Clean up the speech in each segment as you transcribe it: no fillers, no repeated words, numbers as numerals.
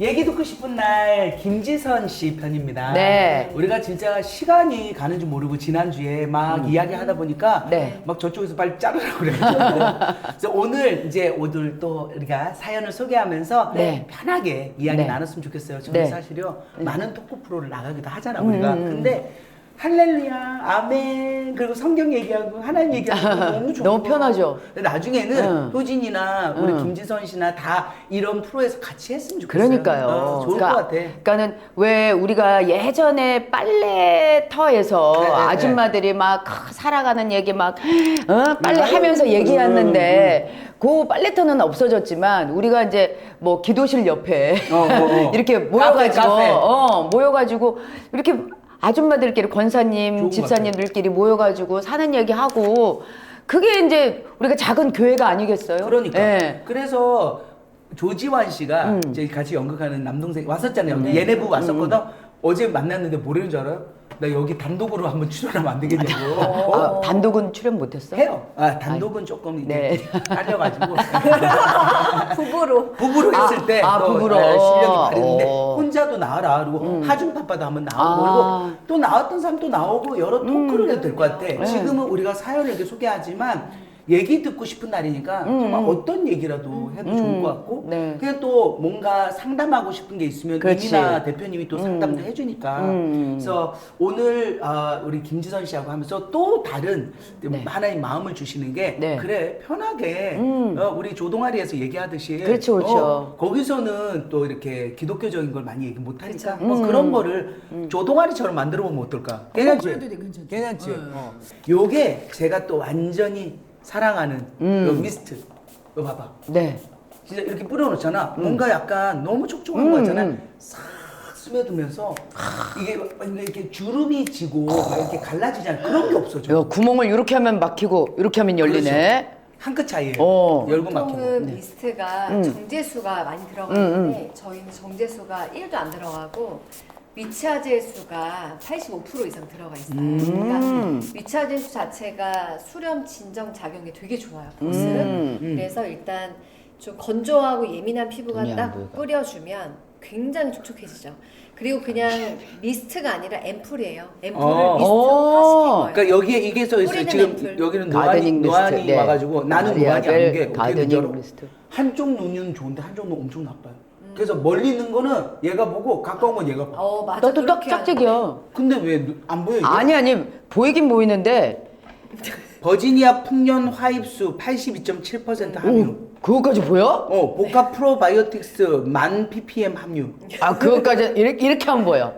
얘기 듣고 싶은 날 김지선 씨 편입니다. 네. 우리가 진짜 시간이 가는 줄 모르고 지난주에 막 이야기하다 보니까 네. 막 저쪽에서 빨리 자르라고 그래요. 그래서 오늘 또 우리가 사연을 소개하면서 네. 편하게 이야기 네. 나눴으면 좋겠어요. 저는 네. 사실요 많은 토크 프로를 나가기도 하잖아 우리가. 근데 할렐루야, 아멘, 그리고 성경 얘기하고 하나님 얘기하고 너무 좋고 너무 편하죠. 근데 나중에는 응. 효진이나 우리 김지선 씨나 다 이런 프로에서 같이 했으면 좋겠어요. 그러니까요. 좋을 것 같아. 그러니까는 왜 우리가 예전에 빨래터에서 네, 네, 아줌마들이 막 살아가는 얘기 막 빨래 하면서 얘기했는데 그 빨래터는 없어졌지만 우리가 이제 뭐 기도실 옆에 이렇게 모여가지고 카페. 모여가지고 이렇게 아줌마들끼리 권사님, 좋은 집사님들끼리 모여가지고 사는 얘기하고 그게 이제 우리가 작은 교회가 아니겠어요? 그러니까. 예. 그래서 조지환 씨가 이제 같이 연극하는 남동생 왔었잖아요. 얘네 부부 왔었거든. 어제 만났는데 뭐라는 줄 알아요? 나 여기 단독으로 한번 출연하면 안 되겠냐고. 아, 단독은 출연 못했어? 해요. 단독은 조금 이제 네. 딸려가지고 부부로. 부부로 했을 때 또, 부부로. 실력이 발휘했는데 어. 혼자도 나와라. 그리고 하준파파도 한번 나오고 아. 그리고 또 나왔던 사람 또 나오고 여러 토크를 해도 될 것 같아. 네. 지금은 우리가 사연을 이렇게 소개하지만 얘기 듣고 싶은 날이니까 정말 어떤 얘기라도 해도 좋을 것 같고 네. 그냥 또 뭔가 상담하고 싶은 게 있으면 그렇지. 이민아 대표님이 또 상담도 해주니까 그래서 오늘 우리 김지선 씨하고 하면서 또 다른 네. 하나의 마음을 주시는 게 네. 그래 편하게 우리 조동아리에서 얘기하듯이 그렇죠, 그렇죠. 거기서는 또 이렇게 기독교적인 걸 많이 얘기 못하니까 뭐 그런 거를 조동아리처럼 만들어 보면 어떨까? 괜찮지? 그래도 돼, 괜찮지. 괜찮지? 요게 제가 또 완전히 사랑하는 요 미스트. 이거 봐봐. 네. 진짜 이렇게 뿌려놓잖아. 뭔가 약간 너무 촉촉한 거 같잖아. 싹 스며들면서 이게 이렇게 주름이 지고 막 이렇게 갈라지잖아. 그런 게 없어. 야, 구멍을 이렇게 하면 막히고 이렇게 하면 열리네. 한 끗 차이에 어. 열고 막히고. 보통은 미스트가 정제수가 많이 들어가 있는데 저희는 정제수가 1도 안 들어가고 미차제수가 85% 이상 들어가 있어요. 그러니까 미차제수 자체가 수렴 진정 작용이 되게 좋아요. 보습. 그래서 일단 좀 건조하고 예민한 피부가 눈이 안 딱 보여가. 뿌려주면 굉장히 촉촉해지죠. 그리고 그냥 미스트가 아니라 앰플이에요. 앰플을 어. 미스트화시킨 거예요. 그러니까 여기에 이게 써 있어요. 뿌리는 지금 앰플. 여기는 가드닝 노안이 미스트. 네. 와가지고 나는 노안이 마리아벨 아닌 게 어떻게 가드닝 되죠? 미스트. 한쪽 눈은 좋은데 한쪽 눈 엄청 나빠요. 그래서 멀리 있는 거는 얘가 보고 가까운 건 얘가 봐. 맞아. 나도 딱 그렇게 하는 짝짝이야. 근데 왜 안 보여 이게? 아니 보이긴 보이는데 버지니아 풍년 화입수 82.7% 함유. 그거까지 보여? 보카 프로바이오틱스 1000 ppm 함유. 아 그거까지 이렇게 하면 보여.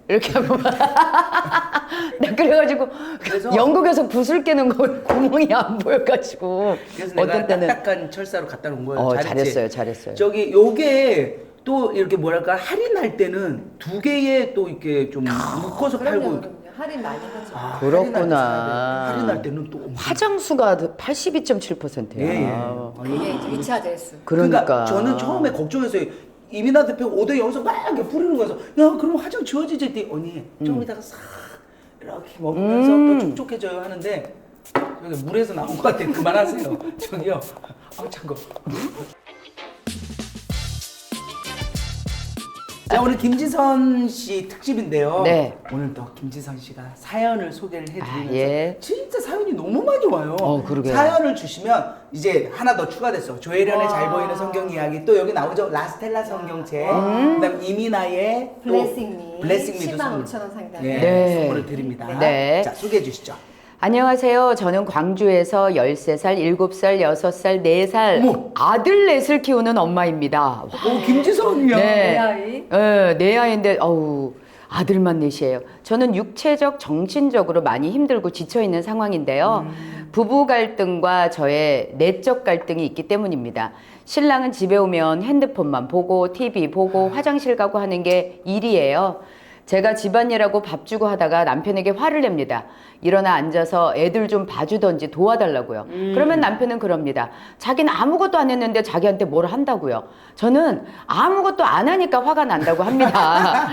이렇게 하면 나 그래가지고 그래서- 영국에서 구슬 깨는 거 구멍이 안 보여가지고 그래서 내가 어떤 때는 딱딱한 철사로 갖다 놓은 거예요. 잘했지? 잘했어요. 저기 요게 또 이렇게 뭐랄까 할인할 때는 두 개에 또 이렇게 좀 묶어서 팔고. 그럼요. 할인 많이 하죠. 그렇구나. 할인할 때는 또 엄청. 화장수가 82.7%야. 예. 그게 이제 미차제수. 그러니까. 저는 처음에 걱정했어요. 이민아 대표가 오대 여기서 막 이렇게 뿌리는 거여서 야 그럼 화장 지워지지 했더니 언니 좀 이따가 싹 이렇게 먹으면서 또 촉촉해져요 하는데 여기 물에서 나온 것 같아요. 그만하세요. 저기요. 참고. 자 오늘 김지선 씨 특집인데요. 네. 오늘 또 김지선 씨가 사연을 소개를 해드리면서 예. 진짜 사연이 너무 많이 와요. 그러게요. 사연을 주시면 이제 하나 더 추가됐어. 조혜련의 잘 보이는 성경 이야기 또 여기 나오죠. 라스텔라 성경책. 그다음 이민아의 또 블레싱미. 블레싱미도 10만 5천 원 상당. 예, 네. 선물을 드립니다. 네. 자 소개해 주시죠. 안녕하세요. 저는 광주에서 13살, 7살, 6살, 4살 어머. 아들 넷을 키우는 엄마입니다. 오 김지선이야. 네. 내 아이. 네 아이인데 아들만 넷이에요. 저는 육체적, 정신적으로 많이 힘들고 지쳐 있는 상황인데요. 부부 갈등과 저의 내적 갈등이 있기 때문입니다. 신랑은 집에 오면 핸드폰만 보고 TV 보고 화장실 가고 하는 게 일이에요. 제가 집안일하고 밥 주고 하다가 남편에게 화를 냅니다. 일어나 앉아서 애들 좀 봐주던지 도와달라고요. 그러면 남편은 그럽니다. 자기는 아무것도 안 했는데 자기한테 뭘 한다고요. 저는 아무것도 안 하니까 화가 난다고 합니다.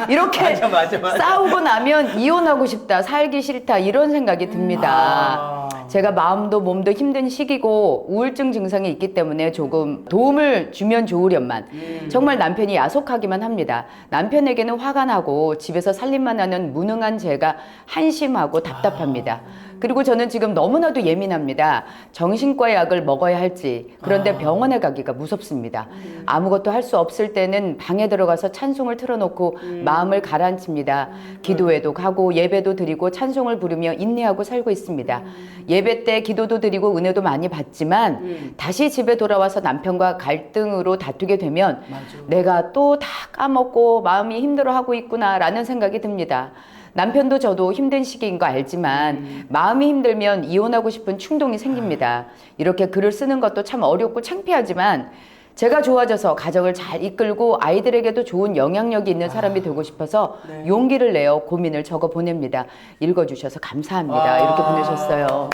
이렇게 맞아. 싸우고 나면 이혼하고 싶다, 살기 싫다 이런 생각이 듭니다. 제가 마음도 몸도 힘든 시기고 우울증 증상이 있기 때문에 조금 도움을 주면 좋으련만 정말 남편이 야속하기만 합니다. 남편에게는 화가 나고 집에서 살림만 하는 무능한 제가 한심하고 답답합니다. 그리고 저는 지금 너무나도 예민합니다. 정신과 약을 먹어야 할지, 그런데 병원에 가기가 무섭습니다. 아무것도 할 수 없을 때는 방에 들어가서 찬송을 틀어놓고 마음을 가라앉힙니다. 기도회도 가고 예배도 드리고 찬송을 부르며 인내하고 살고 있습니다. 예배 때 기도도 드리고 은혜도 많이 받지만 다시 집에 돌아와서 남편과 갈등으로 다투게 되면 내가 또 다 까먹고 마음이 힘들어하고 있구나라는 생각이 듭니다. 남편도 저도 힘든 시기인 거 알지만 마음이 힘들면 이혼하고 싶은 충동이 생깁니다. 이렇게 글을 쓰는 것도 참 어렵고 창피하지만 제가 좋아져서 가정을 잘 이끌고 아이들에게도 좋은 영향력이 있는 사람이 되고 싶어서 용기를 내어 고민을 적어 보냅니다. 읽어주셔서 감사합니다. 이렇게 보내셨어요.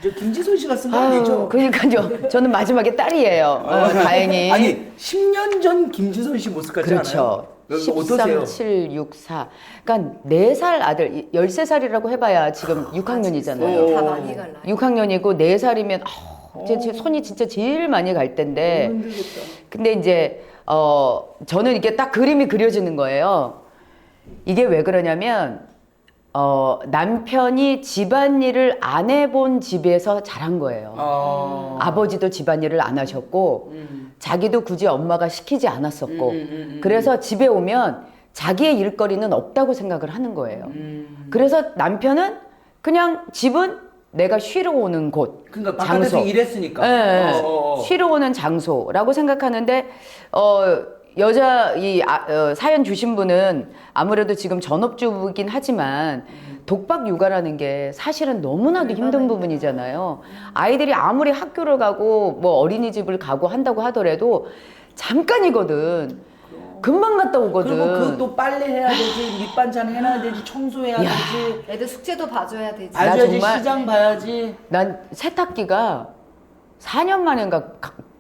저 김지선 씨가 쓴 거 아니죠? 그러니까요. 저는 마지막에 딸이에요. 다행히. 아니 10년 전 김지선 씨 모습 같지 그렇죠. 않아요? 13, 7, 6, 4. 그러니까 4살 아들, 13살이라고 해봐야 지금 6학년이잖아요. 다 많이 갈라. 6학년이고 4살이면 제 손이 진짜 제일 많이 갈 텐데. 힘들겠다. 근데 이제 저는 이게 딱 그림이 그려지는 거예요. 이게 왜 그러냐면 남편이 집안일을 안 해본 집에서 자란 거예요. 아버지도 집안일을 안 하셨고 자기도 굳이 엄마가 시키지 않았었고 그래서 집에 오면 자기의 일거리는 없다고 생각을 하는 거예요. 그래서 남편은 그냥 집은 내가 쉬러 오는 곳, 그러니까 바깥에서 장소. 일했으니까. 네, 쉬러 오는 장소라고 생각하는데 여자 사연 주신 분은 아무래도 지금 전업주부이긴 하지만 독박 육아라는 게 사실은 너무나도 힘든 부분이잖아요. 아이들이 아무리 학교를 가고 뭐 어린이집을 가고 한다고 하더라도 잠깐이거든. 금방 갔다 오거든. 그리고 그것도 빨래 해야 되지, 밑반찬 해놔야 되지, 청소해야 되지, 애들 숙제도 봐줘야 되지. 나 봐줘야지, 정말- 시장 봐야지. 난 세탁기가 4년 만인가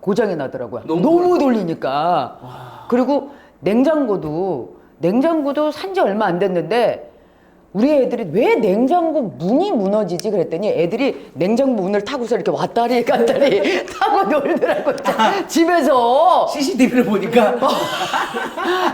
고장이 나더라고요. 너무 너무 돌리니까. 그리고 냉장고도 산지 얼마 안 됐는데 우리 애들이 왜 냉장고 문이 무너지지 그랬더니 애들이 냉장고 문을 타고서 이렇게 왔다리 갔다리 타고 놀더라고요. 집에서. CCTV를 보니까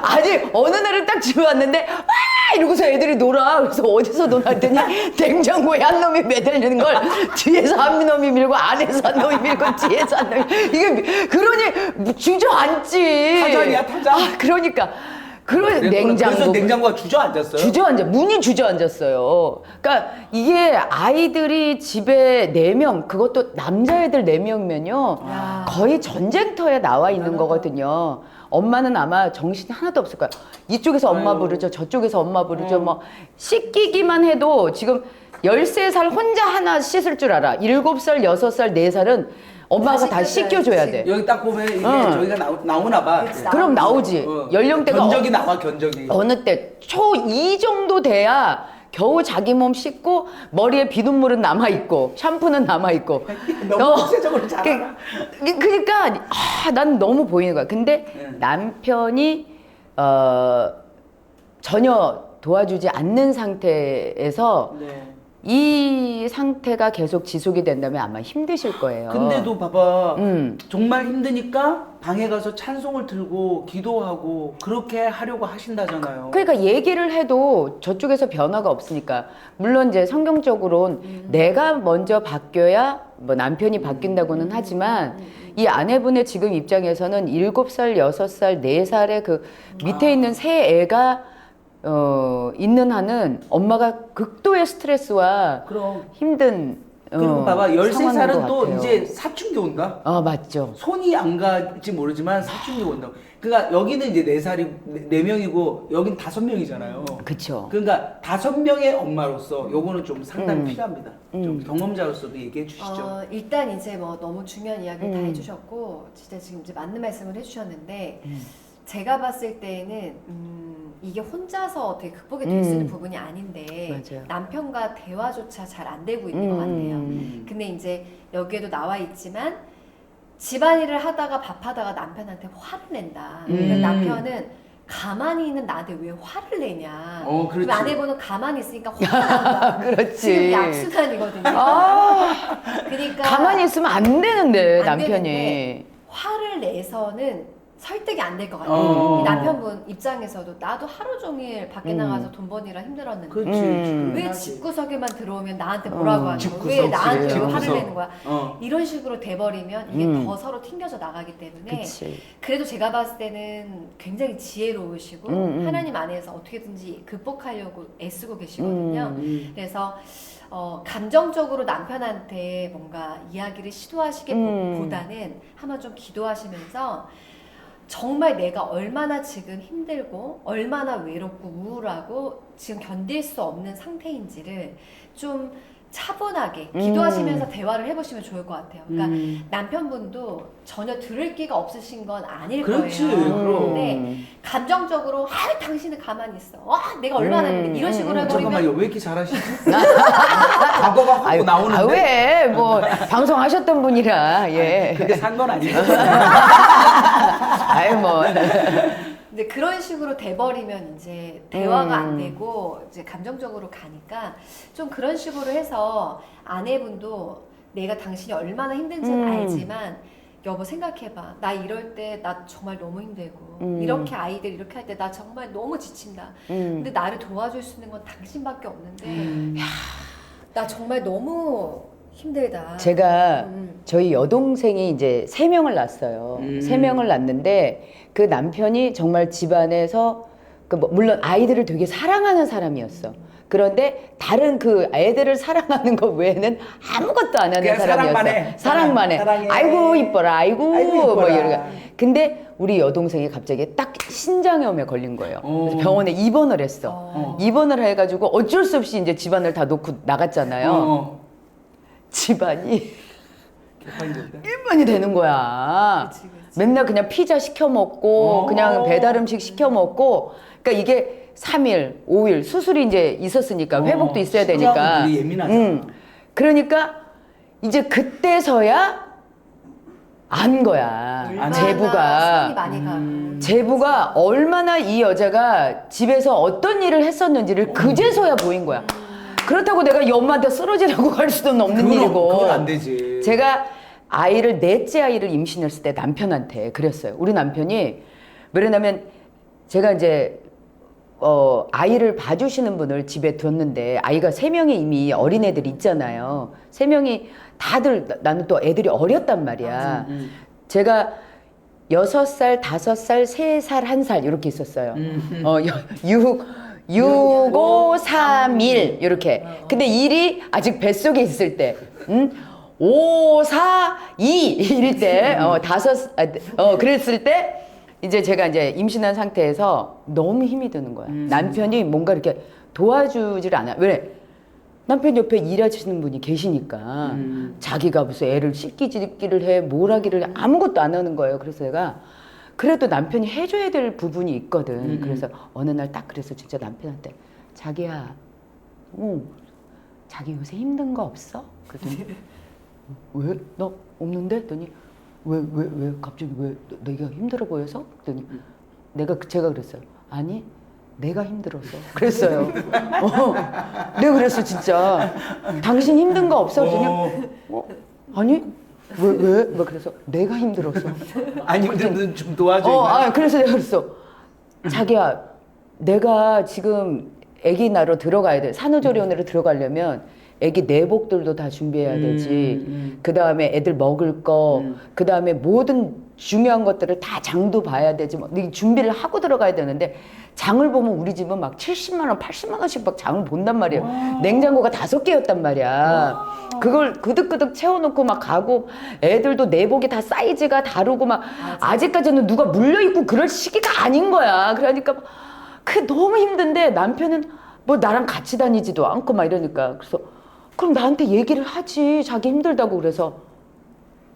아니 어느 날은 딱 집에 왔는데 와 이러고서 애들이 놀아. 그래서 어디서 노나 했더니 냉장고에 한 놈이 매달리는 걸 뒤에서 한 놈이 밀고 안에서 한 놈이 밀고 뒤에서 한 놈이 이게 그러니 주저앉지. 타장이야, 타장. 그러니까 그런 그래서 냉장고 냉장고가 주저앉았어요. 문이 주저앉았어요. 그러니까 이게 아이들이 집에 4명, 그것도 남자애들 4명면요. 거의 전쟁터에 나와 있는 거거든요. 엄마는 아마 정신이 하나도 없을 거야. 이쪽에서 엄마 부르죠. 저쪽에서 엄마 부르죠. 뭐 씻기기만 해도 지금 13살 혼자 하나 씻을 줄 알아. 7살, 6살, 4살은 엄마가 다 씻겨줘야 돼. 여기 딱 보면 이게 저희가 나오나 봐. 그렇지, 그럼 나오지. 연령대가 견적이 나와, 견적이. 어느 때 초2 정도 돼야 겨우 자기 몸 씻고 머리에 비눗물은 남아있고 샴푸는 남아있고 너무 구체적으로 잘 알아. 그러니까 난 너무 보이는 거야. 근데 남편이 전혀 도와주지 않는 상태에서 네. 이 상태가 계속 지속이 된다면 아마 힘드실 거예요. 근데도 봐봐. 정말 힘드니까 방에 가서 찬송을 틀고 기도하고 그렇게 하려고 하신다잖아요. 그러니까 얘기를 해도 저쪽에서 변화가 없으니까. 물론 이제 성경적으로는 내가 먼저 바뀌어야 뭐 남편이 바뀐다고는 하지만 이 아내분의 지금 입장에서는 7살, 6살, 4살의 그 밑에 있는 새 애가 있는 한은 엄마가 극도의 스트레스와 그럼. 힘든 그리고 봐봐, 13살은 상황인 또 것 같아요. 이제 사춘기 온다? 맞죠. 손이 안 갈지 모르지만 사춘기 온다고. 그러니까 여기는 이제 4명이고 여긴 5명이잖아요. 그쵸. 그러니까 5명의 엄마로서 요거는 좀 상당히 필요합니다. 좀 경험자로서도 얘기해 주시죠. 일단 이제 뭐 너무 중요한 이야기를 다 해주셨고 진짜 지금 이제 맞는 말씀을 해주셨는데 제가 봤을 때는 이게 혼자서 어떻게 극복이 될 수 있는 부분이 아닌데 맞아요. 남편과 대화조차 잘 안 되고 있는 것 같네요. 근데 이제 여기에도 나와 있지만 집안일을 하다가 밥하다가 남편한테 화를 낸다. 근데 남편은 가만히 있는 나한테 왜 화를 내냐. 그렇지. 그럼 아내분은 가만히 있으니까 화가 난다. 그렇지. 지금 약순환이거든요. 그러니까 가만히 있으면 안 되는데 안 남편이. 되는데 화를 내서는 설득이 안 될 것 같아요. 어. 이 남편분 입장에서도 나도 하루 종일 밖에 나가서 돈 버니라 힘들었는데 그렇지. 왜 그렇지. 집구석에만 들어오면 나한테 뭐라고 하는 거야? 집구석, 왜 나한테 집구석. 화를 내는 거야? 어. 이런 식으로 돼버리면 이게 더 서로 튕겨져 나가기 때문에 그치. 그래도 제가 봤을 때는 굉장히 지혜로우시고 하나님 안에서 어떻게든지 극복하려고 애쓰고 계시거든요. 그래서 감정적으로 남편한테 뭔가 이야기를 시도하시기보다는 한번 좀 기도하시면서 정말 내가 얼마나 지금 힘들고 얼마나 외롭고 우울하고 지금 견딜 수 없는 상태인지를 좀 차분하게 기도하시면서 대화를 해보시면 좋을 것 같아요. 그러니까 남편분도 전혀 들을 기가 없으신 건 아닐 그렇지, 거예요. 그럼. 근데 감정적으로 당신은 가만히 있어. 내가 얼마나 힘든데 이런 식으로 해버리면 잠깐만요. 왜 이렇게 잘하시지? 과거가 하고 나오는데. 왜? 뭐 방송하셨던 분이라 예. 그게 산 건 아니죠. 아유 뭐. 근데 그런 식으로 돼버리면 이제 대화가 안 되고 이제 감정적으로 가니까 좀 그런 식으로 해서 아내분도 내가 당신이 얼마나 힘든지는 알지만 여보 생각해봐. 나 이럴 때 나 정말 너무 힘들고 이렇게 아이들 이렇게 할 때 나 정말 너무 지친다. 근데 나를 도와줄 수 있는 건 당신밖에 없는데 나 정말 너무 힘들다. 제가 저희 여동생이 이제 3명을 낳았어요. 3명을 낳는데 그 남편이 정말 집안에서 물론 아이들을 되게 사랑하는 사람이었어. 그런데 다른 그 애들을 사랑하는 것 외에는 아무것도 안 하는 그냥 사람이었어. 사랑만 해. 사랑만 해. 사랑해. 아이고 이뻐라. 아이고 이뻐라. 뭐 이러고. 근데 우리 여동생이 갑자기 딱 신장염에 걸린 거예요. 그래서 병원에 입원을 했어. 입원을 해가지고 어쩔 수 없이 이제 집안을 다 놓고 나갔잖아요. 집안이 일반이 되는 거야. 그치, 그치. 맨날 그냥 피자 시켜 먹고 그냥 배달 음식 시켜 먹고 그러니까 이게 3일, 5일 수술이 이제 있었으니까 회복도 있어야 되니까. 되게 예민하잖아. 그러니까 이제 그때서야 안 거야. 얼마나 제부가. 손이 많이 가고. 제부가 얼마나 이 여자가 집에서 어떤 일을 했었는지를 그제서야 보인 거야. 그렇다고 내가 이 엄마한테 쓰러지라고 할 수는 없는 일이고. 그건 안 되지. 제가 넷째 아이를 임신했을 때 남편한테 그랬어요. 우리 남편이 왜냐면 제가 이제 아이를 봐주시는 분을 집에 뒀는데 아이가 3명이 이미 어린애들이 있잖아요. 3명이 다들 나는 또 애들이 어렸단 말이야. 제가 6살, 5살, 3살, 1살 이렇게 있었어요. 6, 5, 3, 1 이렇게. 근데 1이 아직 뱃속에 있을 때 5, 4, 2 이럴 때 그랬을 때 이제 제가 이제 임신한 상태에서 너무 힘이 드는 거야. 남편이 뭔가 이렇게 도와주질 않아. 왜? 남편 옆에 일하시는 분이 계시니까 자기가 무슨 애를 씻기를 해, 뭘 하기를 해, 아무것도 안 하는 거예요. 그래서 내가 그래도 남편이 해줘야 될 부분이 있거든. 그래서 어느 날 딱 그래서 진짜 남편한테 자기야, 자기 요새 힘든 거 없어? 그랬더니 왜? 나 없는데? 했더니 왜 갑자기 왜 내가 힘들어 보여서? 그랬더니 제가 그랬어요. 아니 내가 힘들어서 그랬어요. 내가 그랬어 진짜. 당신 힘든 거 없어? 그랬더니 아니 왜? 그래서 내가 힘들어서. 아니 근데 좀 도와줘. 그래서 내가 그랬어. 자기야 내가 지금 아기 낳으러 들어가야 돼. 산후조리원으로 들어가려면 애기 내복들도 다 준비해야 되지. 그 다음에 애들 먹을 거, 그 다음에 모든 중요한 것들을 다 장도 봐야 되지. 뭐 준비를 하고 들어가야 되는데 장을 보면 우리 집은 막 70만 원, 80만 원씩 막 장을 본단 말이야. 와. 냉장고가 5개였단 말이야. 와. 그걸 그득그득 채워놓고 막 가고 애들도 내복이 다 사이즈가 다르고 막 아직까지는 누가 물려있고 그럴 시기가 아닌 거야. 그러니까 그게 너무 힘든데 남편은 뭐 나랑 같이 다니지도 않고 막 이러니까 그래서 그럼 나한테 얘기를 하지. 자기 힘들다고. 그래서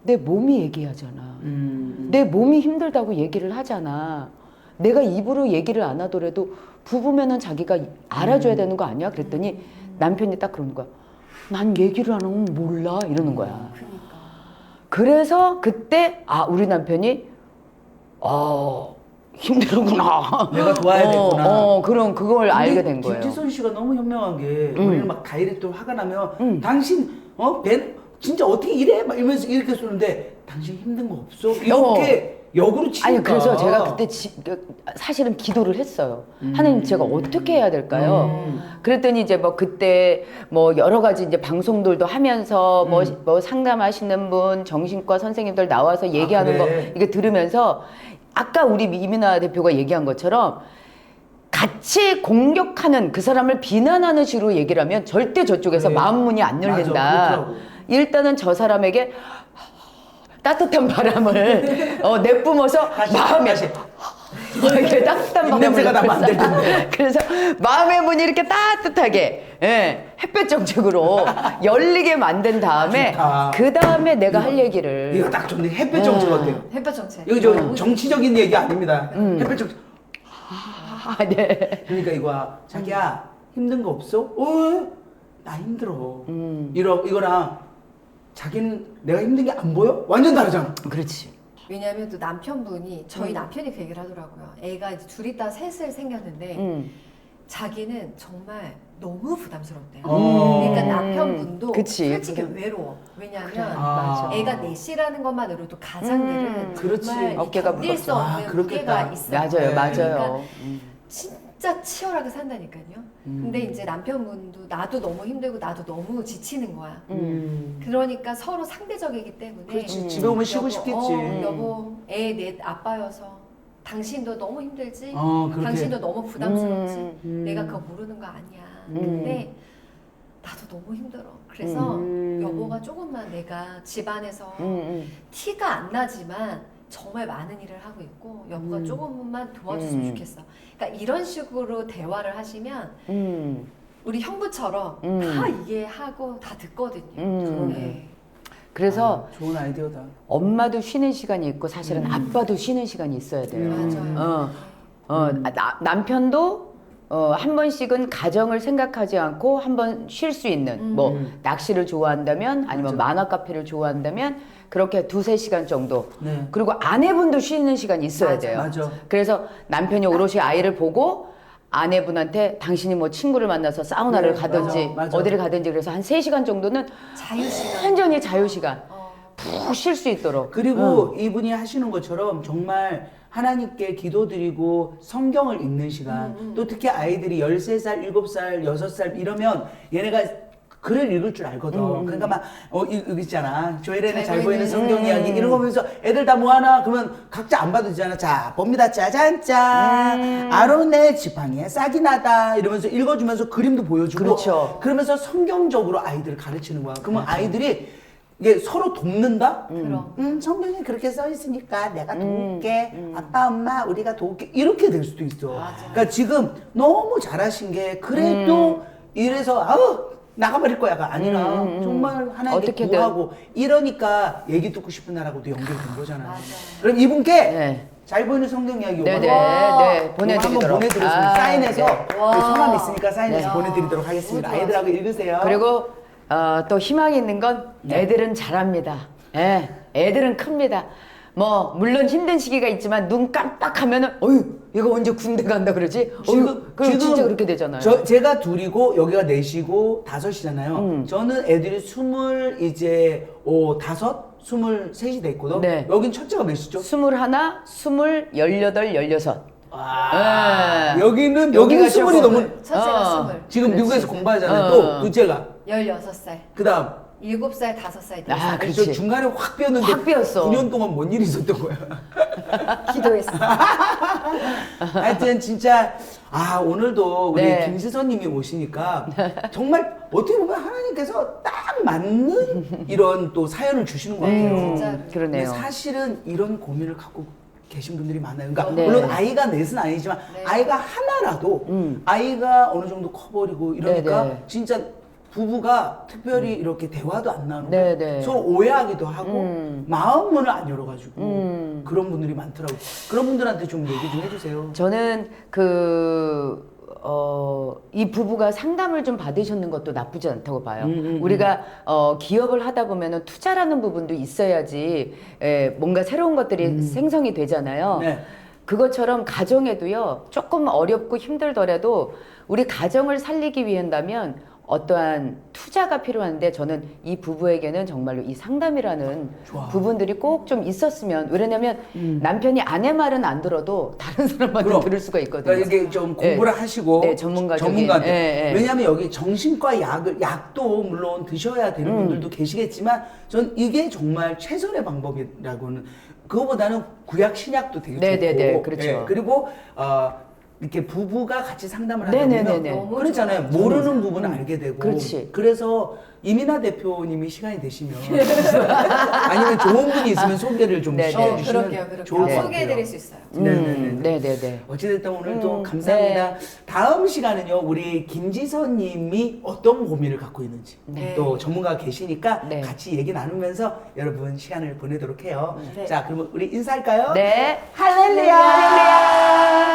내 몸이 얘기하잖아. 내 몸이 힘들다고 얘기를 하잖아. 내가 입으로 얘기를 안 하더라도 부부면은 자기가 알아줘야 되는 거 아니야? 그랬더니 남편이 딱 그러는 거야. 난 얘기를 안 하면 몰라. 이러는 거야. 그래서 그때 우리 남편이 힘들구나. 내가 도와야겠구나. 그럼 그걸 알게 된 거예요. 김지선 씨가 너무 현명한 게 우리는 막 다이렉트로 화가 나면 당신 진짜 어떻게 이래? 막 이러면서 이렇게 쏘는데 당신 힘든 거 없어? 이렇게 역으로 치니까. 아니 그래서 제가 그때 사실은 기도를 했어요. 하나님 제가 어떻게 해야 될까요? 그랬더니 이제 뭐 그때 뭐 여러 가지 이제 방송들도 하면서 뭐 상담하시는 분 정신과 선생님들 나와서 얘기하는 그래? 거 이게 들으면서 아까 우리 이민아 대표가 얘기한 것처럼 같이 공격하는 그 사람을 비난하는 식으로 얘기를 하면 절대 저쪽에서 그래. 마음 문이 안 맞아, 열린다. 그렇더라고. 일단은 저 사람에게 따뜻한 바람을 내뿜어서 마음에 이렇게 따뜻한 바람을 입냄새가 나면 안 될 불사- 텐데. 그래서 마음의 문이 이렇게 따뜻하게 햇볕 정책으로 열리게 만든 다음에 좋다. 그 다음에 내가 할 얘기를 이거 딱 좋네. 햇볕 정책 어때요? 햇볕 정책. 이거 저 정치적인 얘기 아닙니다. 햇볕 정책. 아, 네. 그러니까 이거야. 자기야 힘든 거 없어? 나 힘들어. 이거랑 자기는 내가 힘든 게 안 보여? 완전 다르잖아. 그렇지. 왜냐하면 또 남편분이 저희 남편이 그 얘기를 하더라고요. 애가 이제 둘 있다 셋을 생겼는데 자기는 정말 너무 부담스럽대요. 그러니까 남편분도 그치. 솔직히 외로워. 왜냐하면 맞아. 애가 넷이라는 것만으로도 가장들은 그렇지. 정말 어깨가 견딜 수 무겁다. 없는 아, 그렇겠다. 무게가 있어요. 맞아요, 네. 맞아요. 진짜 치열하게 산다니까요. 근데 이제 남편분도 나도 너무 힘들고 나도 너무 지치는 거야. 그러니까 서로 상대적이기 때문에 그렇지. 집에 오면 쉬고 싶겠지. 여보, 애 넷 아빠여서 당신도 너무 힘들지? 그렇게. 당신도 너무 부담스럽지? 내가 그거 모르는 거 아니야. 근데 나도 너무 힘들어. 그래서 여보가 조금만 내가 집안에서 티가 안 나지만 정말 많은 일을 하고 있고 여보가 조금만 도와줬으면 좋겠어. 그러니까 이런 식으로 대화를 하시면 우리 형부처럼 다 이해하고 다 듣거든요. 네. 그래서 좋은 아이디어다. 엄마도 쉬는 시간이 있고 사실은 아빠도 쉬는 시간이 있어야 돼요. 맞아요. 남편도 한 번씩은 가정을 생각하지 않고 한 번 쉴 수 있는 뭐 낚시를 좋아한다면 아니면 만화 카페를 좋아한다면 그렇게 2-3시간 정도. 네. 그리고 아내분도 쉬는 시간이 있어야 맞아, 돼요. 맞아. 그래서 남편이 오롯이 아이를 보고 아내분한테 당신이 뭐 친구를 만나서 사우나를 네, 가든지 맞아, 맞아. 어디를 가든지 그래서 한 3시간 정도는 자유시간. 완전히 자유시간 푹 쉴 수 있도록. 그리고 이분이 하시는 것처럼 정말 하나님께 기도드리고 성경을 읽는 시간 또 특히 아이들이 13살, 7살, 6살 이러면 얘네가 글을 읽을 줄 알거든. 그러니까 막 이거 있잖아. 조엘의 잘 보이는 성경 이야기 이런 거 보면서 애들 다 뭐하나 그러면 각자 안 봐도 되잖아. 자 봅니다. 짜잔짠 아론의 지팡이에 싹이 나다 이러면서 읽어주면서 그림도 보여주고 그렇죠. 그러면서 성경적으로 아이들을 가르치는 거야. 그러면 아이들이 이게 서로 돕는다? 그럼. 성경에 그렇게 써 있으니까 내가 도울게. 아빠, 엄마, 우리가 도울게. 이렇게 될 수도 있어. 그러니까 지금 너무 잘하신 게 그래도 이래서 나가버릴 거야가 아니라 정말 하나님께 어떻게든. 구하고 이러니까 얘기 듣고 싶은 나라고도 연결된 거잖아. 맞아요. 그럼 이분께 네. 잘 보이는 성경 이야기 네네, 요거 네, 보내드리도록. 한번 보내드렸습니다. 사인해서 네. 와. 그 성함 있으니까 사인해서 네. 보내드리도록 하겠습니다. 너무 좋아. 아이들하고 읽으세요. 그리고 또 희망이 있는 건 애들은 잘합니다. 예, 애들은 큽니다. 뭐 물론 힘든 시기가 있지만 눈 깜빡하면은 얘가 언제 군대 간다 그러지? 그럼 진짜 그렇게 되잖아요. 제가 둘이고 여기가 넷이고 다섯이잖아요. 저는 애들이 23이 됐거든. 네. 여긴 첫째가 몇이죠? 21, 20, 18, 16. 여기는 여기가 20이 조금- 넘은 첫째가 20. 지금 그렇지. 미국에서 공부하잖아요. 또 둘째가 16살. 그다음 7살, 5살 돼. 아, 그래서 그렇지. 중간에 확 비었는데 확 비었어. 9년 동안 뭔 일이 있었던 거야. 기도했어. 하여튼 진짜 오늘도 우리 네. 김시선님이 오시니까 정말 어떻게 보면 하나님께서 딱 맞는 이런 또 사연을 주시는 것 같아요. 진짜로. 그러네요. 근데 사실은 이런 고민을 갖고 계신 분들이 많아요. 그러니까 네. 물론 아이가 넷은 아니지만 네. 아이가 하나라도 아이가 어느 정도 커버리고 이러니까 네, 네. 진짜 부부가 특별히 이렇게 대화도 안 나누고 네, 네. 서로 오해하기도 하고 마음 문을 안 열어가지고 그런 분들이 많더라고요. 그런 분들한테 좀 얘기 좀 해주세요. 저는 이 부부가 상담을 좀 받으셨는 것도 나쁘지 않다고 봐요. 우리가 기업을 하다 보면은 투자라는 부분도 있어야지 뭔가 새로운 것들이 생성이 되잖아요. 네. 그것처럼 가정에도요, 조금 어렵고 힘들더라도 우리 가정을 살리기 위한다면 어떠한 투자가 필요한데 저는 이 부부에게는 정말로 이 상담이라는 좋아. 부분들이 꼭 좀 있었으면 왜냐면 남편이 아내 말은 안 들어도 다른 사람한테 그럼. 들을 수가 있거든요. 그러니까 이게 좀 공부를 하시고 네, 전문가적인. 전문가한테. 예, 예. 왜냐하면 여기 정신과 약도 물론 드셔야 되는 분들도 계시겠지만 전 이게 정말 최선의 방법이라고는 그거보다는 구약 신약도 되게 네, 좋고 네, 네, 그렇죠. 그리고 이렇게 부부가 같이 상담을 하다 네, 네, 보면 네, 네. 너무 그렇잖아요. 좋아요. 모르는 부분은 알게 되고 그렇지. 그래서 이민아 대표님이 시간이 되시면 아니면 좋은 분이 있으면 소개를 좀 네, 네. 시켜주시면 그럴게요, 그럴게요. 좋을 것 같아요. 소개해드릴 수 있어요. 네네네. 어찌됐든 오늘 또 감사합니다. 다음 시간은요, 우리 김지선님이 어떤 고민을 갖고 있는지 네. 또 전문가가 계시니까 네. 같이 얘기 나누면서 여러분 시간을 보내도록 해요. 네. 자, 그러면 우리 인사할까요? 네. 할렐루야! 할렐루야!